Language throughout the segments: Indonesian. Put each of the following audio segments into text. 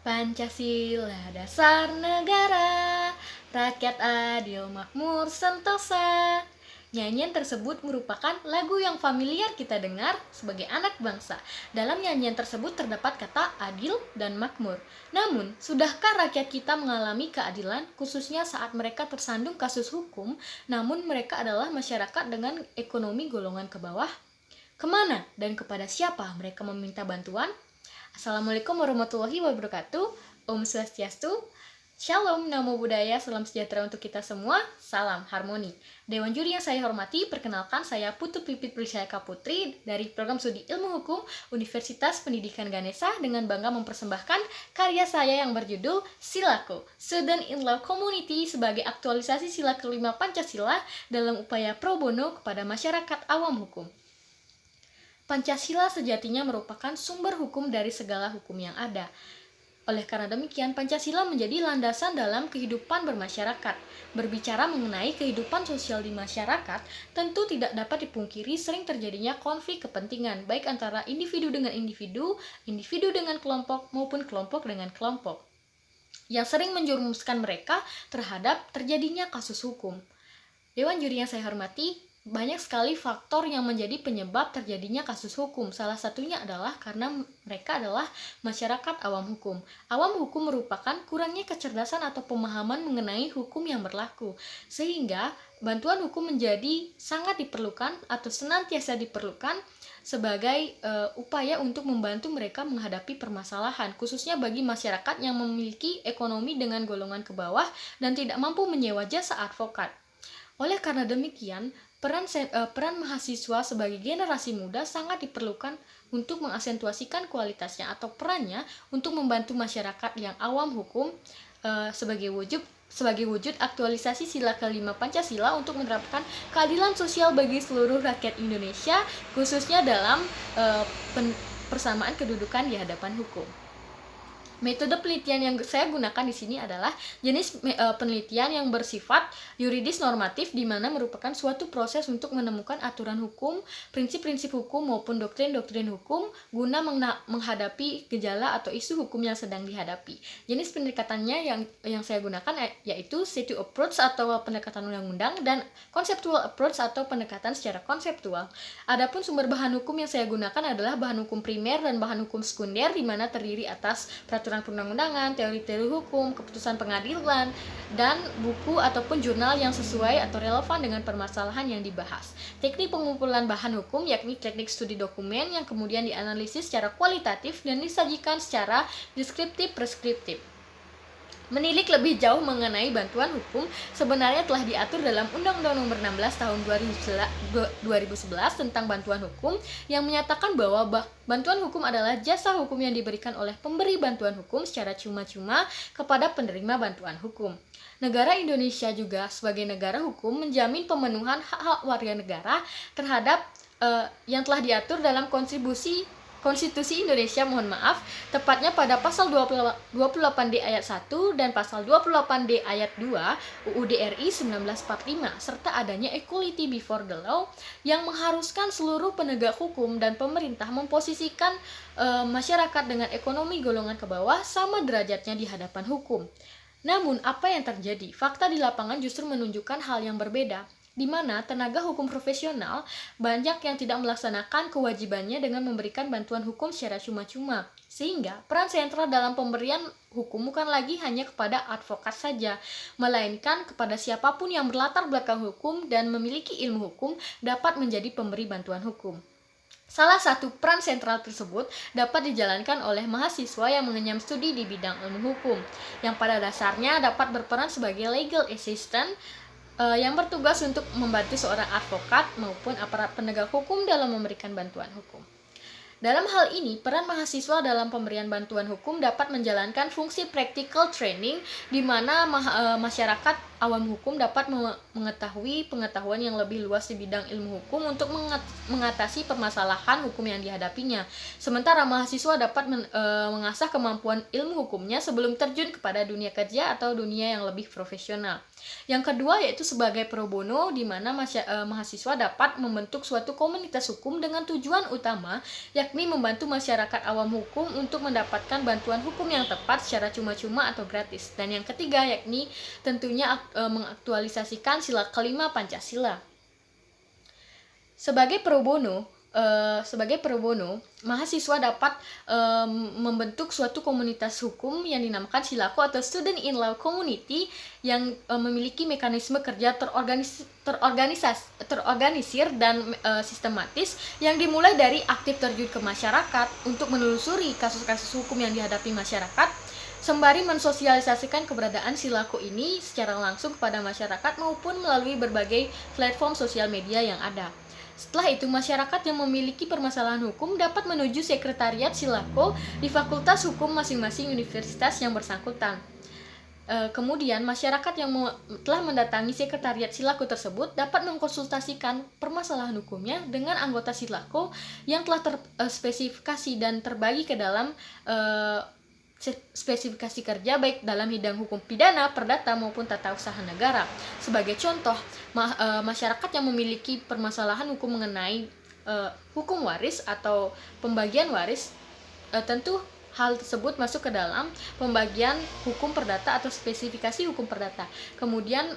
Pancasila dasar negara, rakyat adil makmur sentosa. Nyanyian tersebut merupakan lagu yang familiar kita dengar sebagai anak bangsa. Dalam nyanyian tersebut terdapat kata adil dan makmur. Namun, sudahkah rakyat kita mengalami keadilan, khususnya saat mereka tersandung kasus hukum, namun mereka adalah masyarakat dengan ekonomi golongan ke bawah? Kemana dan kepada siapa mereka meminta bantuan? Assalamualaikum warahmatullahi wabarakatuh. Om Swastiastu. Shalom, namo buddhaya, salam sejahtera untuk kita semua. Salam harmoni. Dewan juri yang saya hormati, perkenalkan saya Putu Pipit Prisayaka Putri dari Program Studi Ilmu Hukum Universitas Pendidikan Ganesha dengan bangga mempersembahkan karya saya yang berjudul Silaku, Student in Law Community sebagai aktualisasi sila kelima Pancasila dalam upaya pro bono kepada masyarakat awam hukum. Pancasila sejatinya merupakan sumber hukum dari segala hukum yang ada. Oleh karena demikian, Pancasila menjadi landasan dalam kehidupan bermasyarakat. Berbicara mengenai kehidupan sosial di masyarakat, tentu tidak dapat dipungkiri sering terjadinya konflik kepentingan, baik antara individu dengan individu, individu dengan kelompok, maupun kelompok dengan kelompok, yang sering menjerumuskan mereka terhadap terjadinya kasus hukum. Dewan juri yang saya hormati, banyak sekali faktor yang menjadi penyebab terjadinya kasus hukum. Salah satunya adalah karena mereka adalah masyarakat awam hukum. Awam hukum merupakan kurangnya kecerdasan atau pemahaman mengenai hukum yang berlaku, sehingga bantuan hukum menjadi sangat diperlukan atau senantiasa diperlukan sebagai upaya untuk membantu mereka menghadapi permasalahan, khususnya bagi masyarakat yang memiliki ekonomi dengan golongan ke bawah dan tidak mampu menyewa jasa advokat. Oleh karena demikian, peran mahasiswa sebagai generasi muda sangat diperlukan untuk mengasentuasikan kualitasnya atau perannya untuk membantu masyarakat yang awam hukum sebagai wujud aktualisasi sila kelima Pancasila untuk menerapkan keadilan sosial bagi seluruh rakyat Indonesia, khususnya dalam persamaan kedudukan di hadapan hukum. Metode penelitian yang saya gunakan di sini adalah jenis penelitian yang bersifat yuridis normatif, di mana merupakan suatu proses untuk menemukan aturan hukum, prinsip-prinsip hukum maupun doktrin-doktrin hukum guna menghadapi gejala atau isu hukum yang sedang dihadapi. Jenis pendekatannya yang saya gunakan yaitu situ approach atau pendekatan undang-undang dan conceptual approach atau pendekatan secara konseptual. Adapun sumber bahan hukum yang saya gunakan adalah bahan hukum primer dan bahan hukum sekunder, di mana terdiri atas peraturan perundang-undangan, teori-teori hukum, keputusan pengadilan, dan buku ataupun jurnal yang sesuai atau relevan dengan permasalahan yang dibahas. Teknik pengumpulan bahan hukum yakni teknik studi dokumen yang kemudian dianalisis secara kualitatif dan disajikan secara deskriptif-preskriptif. Menilik lebih jauh mengenai bantuan hukum sebenarnya telah diatur dalam Undang-Undang Nomor 16 Tahun 2011 tentang bantuan hukum, yang menyatakan bahwa bantuan hukum adalah jasa hukum yang diberikan oleh pemberi bantuan hukum secara cuma-cuma kepada penerima bantuan hukum. Negara Indonesia juga sebagai negara hukum menjamin pemenuhan hak-hak warga negara terhadap yang telah diatur dalam Konstitusi Indonesia, tepatnya pada pasal 28D ayat 1 dan pasal 28D ayat 2 UUD RI 1945, serta adanya equality before the law yang mengharuskan seluruh penegak hukum dan pemerintah memposisikan masyarakat dengan ekonomi golongan ke bawah sama derajatnya di hadapan hukum. Namun, apa yang terjadi? Fakta di lapangan justru menunjukkan hal yang berbeda, di mana tenaga hukum profesional banyak yang tidak melaksanakan kewajibannya dengan memberikan bantuan hukum secara cuma-cuma, sehingga peran sentral dalam pemberian hukum bukan lagi hanya kepada advokat saja, melainkan kepada siapapun yang berlatar belakang hukum dan memiliki ilmu hukum dapat menjadi pemberi bantuan hukum. Salah satu peran sentral tersebut dapat dijalankan oleh mahasiswa yang mengenyam studi di bidang ilmu hukum, yang pada dasarnya dapat berperan sebagai legal assistant yang bertugas untuk membantu seorang advokat maupun aparat penegak hukum dalam memberikan bantuan hukum. Dalam hal ini, peran mahasiswa dalam pemberian bantuan hukum dapat menjalankan fungsi practical training, di mana masyarakat awam hukum dapat mengetahui pengetahuan yang lebih luas di bidang ilmu hukum untuk mengatasi permasalahan hukum yang dihadapinya. Sementara mahasiswa dapat mengasah kemampuan ilmu hukumnya sebelum terjun kepada dunia kerja atau dunia yang lebih profesional. Yang kedua yaitu sebagai pro bono, di mana mahasiswa dapat membentuk suatu komunitas hukum dengan tujuan utama yakni yakni membantu masyarakat awam hukum untuk mendapatkan bantuan hukum yang tepat secara cuma-cuma atau gratis. Dan yang ketiga yakni tentunya mengaktualisasikan sila kelima Pancasila. Sebagai pro bono, mahasiswa dapat membentuk suatu komunitas hukum yang dinamakan Silako atau Student in Law Community yang memiliki mekanisme kerja terorganisir dan sistematis yang dimulai dari aktif terjun ke masyarakat untuk menelusuri kasus-kasus hukum yang dihadapi masyarakat, sembari mensosialisasikan keberadaan Silako ini secara langsung kepada masyarakat maupun melalui berbagai platform sosial media yang ada. Setelah itu, masyarakat yang memiliki permasalahan hukum dapat menuju sekretariat Silako di Fakultas Hukum masing-masing universitas yang bersangkutan. Kemudian, masyarakat yang telah mendatangi sekretariat Silako tersebut dapat mengkonsultasikan permasalahan hukumnya dengan anggota Silako yang telah terspesifikasi dan terbagi ke dalam spesifikasi kerja baik dalam bidang hukum pidana, perdata maupun tata usaha negara. Sebagai contoh, masyarakat yang memiliki permasalahan hukum mengenai hukum waris atau pembagian waris, tentu hal tersebut masuk ke dalam pembagian hukum perdata atau spesifikasi hukum perdata. Kemudian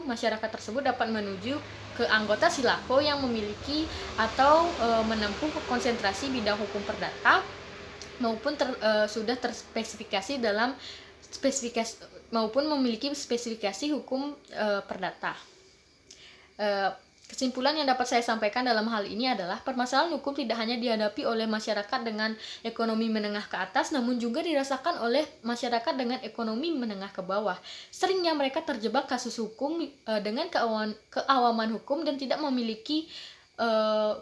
masyarakat tersebut dapat menuju ke anggota Silako yang memiliki atau menempuh konsentrasi bidang hukum perdata maupun sudah terspesifikasi dalam spesifikasi maupun memiliki spesifikasi hukum perdata. Kesimpulan yang dapat saya sampaikan dalam hal ini adalah permasalahan hukum tidak hanya dihadapi oleh masyarakat dengan ekonomi menengah ke atas, namun juga dirasakan oleh masyarakat dengan ekonomi menengah ke bawah. Seringnya mereka terjebak kasus hukum dengan keawaman hukum dan tidak memiliki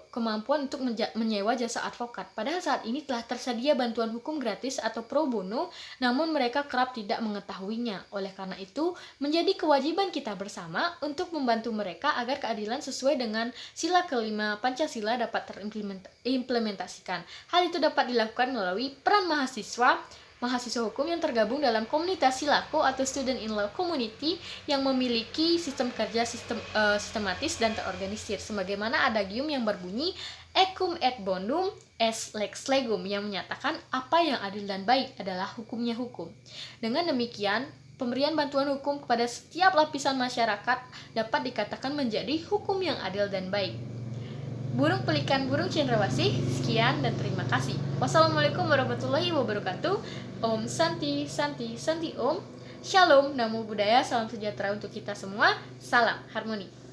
kemampuan untuk menyewa jasa advokat. Padahal saat ini telah tersedia bantuan hukum gratis atau pro bono, namun mereka kerap tidak mengetahuinya. Oleh karena itu, menjadi kewajiban kita bersama untuk membantu mereka agar keadilan sesuai dengan sila kelima Pancasila dapat terimplementasikan. Hal itu dapat dilakukan melalui peran mahasiswa hukum yang tergabung dalam komunitas Silako atau Student in Law Community yang memiliki sistem kerja sistematis dan terorganisir, sebagaimana adagium yang berbunyi Ecum et bonum est lex legum, yang menyatakan apa yang adil dan baik adalah hukumnya hukum. Dengan demikian, pemberian bantuan hukum kepada setiap lapisan masyarakat dapat dikatakan menjadi hukum yang adil dan baik. Burung pelikan burung cendrawasih, sekian dan terima kasih. Wassalamualaikum warahmatullahi wabarakatuh. Om Santi Santi Santi Om. Shalom, namo buddhaya, salam sejahtera untuk kita semua. Salam harmoni.